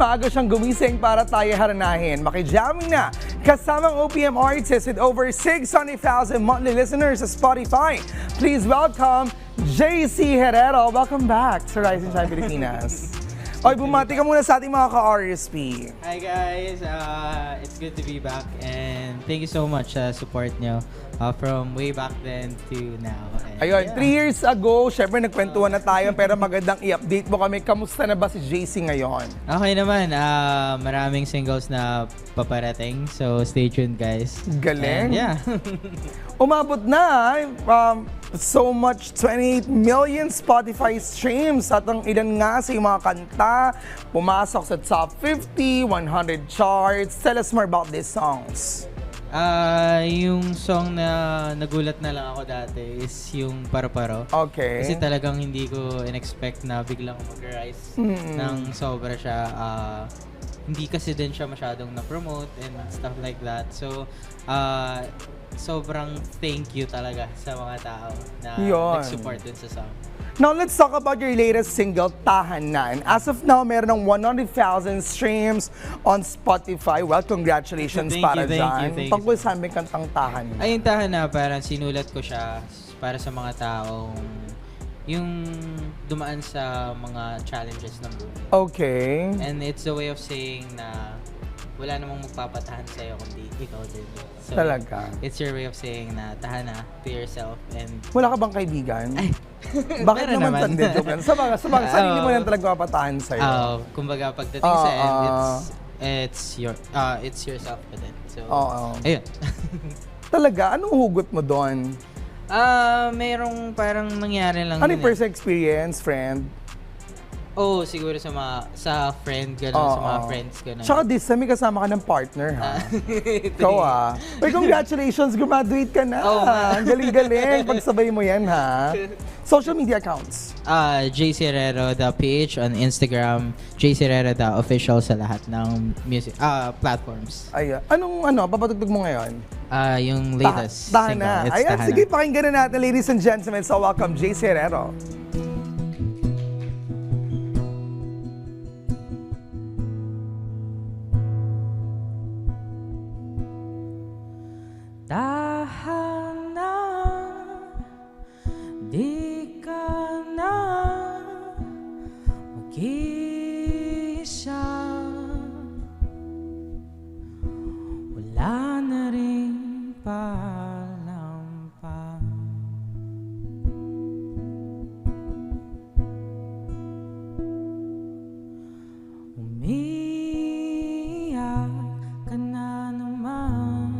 maaga siyang gumising para tayo haranahin. Makijamming na kasamang OPM artists with over 600,000 monthly listeners sa Spotify. Please welcome JC Herrero. Welcome back sa Rising Shine Pilipinas. Oy, bumati ka muna sa ating mga ka-RSP. Hi guys, it's good to be back and thank you so much sa support nyo from way back then to now. And Ayun, yeah. 3 years ago, syempre nagkwentuhan na tayo pero magandang i-update mo kami. Kamusta na ba si JC ngayon? Okay naman, maraming singles na paparating, so stay tuned guys. Galing. And yeah. Umabot na so much 28 million Spotify streams at ang ilan nga sa mga kanta pumasok sa top 50, 100 charts. Tell us more about these songs. Yung song na nagulat na lang ako dati is yung Paro-Paro. Okay. Kasi talagang hindi ko in-expect na biglang mag-rise ng sobra siya. Hindi kasi din siya masyadong na-promote and stuff like that. So, sobrang thank you talaga sa mga tao na nag-support dun sa song. Now, let's talk about your latest single, Tahanan. As of now, meron ng 100,000 streams on Spotify. Well, congratulations para dyan. Tungkol sa aming kantang Tahanan. Ay, yung Tahanan, parang sinulat ko siya para sa mga taong yung dumaan sa mga challenges ng buhay. Okay. And it's a way of saying na wala namang magpapatahan sa'yo kundi ikaw din. So, Talaga? it's your way of saying na tahana to yourself and Wala ka bang kaibigan? Bakit meron naman naman. tanda joke lang? Sa mga sarili mo lang talaga mapatahan sa'yo. kumbaga pagdating sa end, it's yourself pa din. So, ayun. Talaga? Anong hugot mo doon? Merong parang nangyari lang. Ano yung first experience, friend? Siguro sa friend, gano'n, sa mga friends, gano'n. Tsaka this time, may kasama ka ng partner, ha? Ikaw, Uy, congratulations, graduate ka na. Ang galing-galing. Pagsabay mo yan, ha? Social media accounts. JC Herrero, the PH on Instagram, JC Herrero, the official sa lahat ng music platforms. Ay, papatugtog mo ngayon? Yung latest Tahana. single. It's Ayan, Tahana. sige, pakinggan na natin, ladies and gentlemen. So, welcome, JC Herrero. Tahana, di ka na mag-isa. Wala na rin paalam pa. Umiyak ka na naman.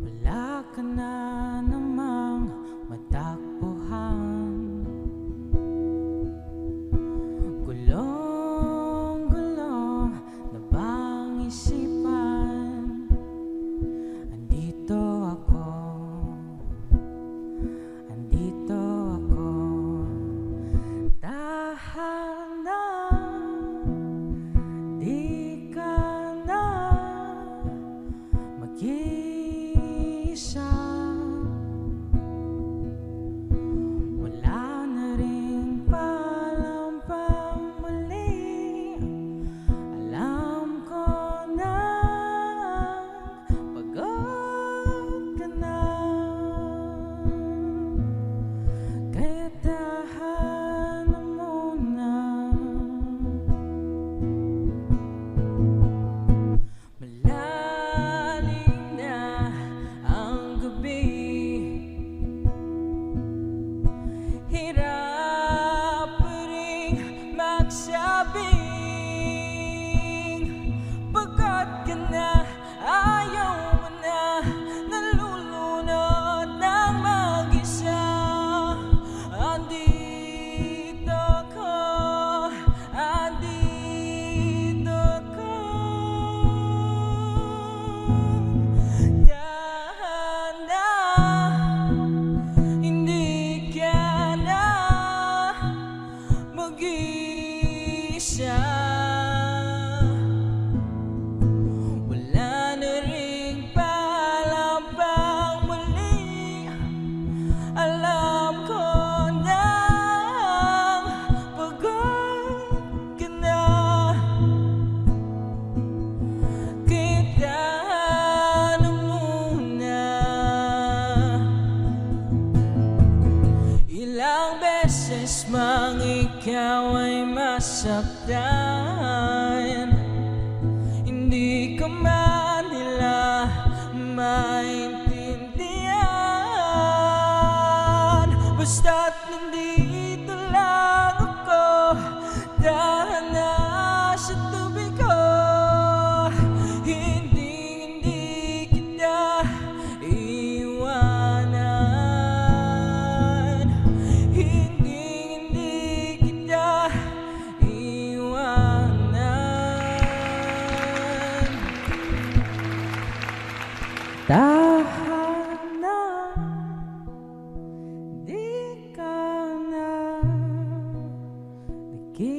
Wala ka na namang matakbuhan. Gulong-gulong na bang isipan? Andito ako. Tahana, di ka na mag-isa. Wala na rin paalam pa muli. Alam ko na pagod ka na. Kaya tahana muna. Malalim na ang gabi. Hirap pa rin magsabing pagod ka na, ayaw mo na, nalulunod ng mag-isa. Andito ko. Tahana, hindi ka na mag-isa. Wala na ring paalam pang muli. Alam ko na pagod may masaktan, hindi ka man nila maintindihan. Basta't nandito lang ako, dahan na sa tubig ko. Hindi kita iwanan. Hindi kita iwanan. Dahan na, di ka na nag-iisa.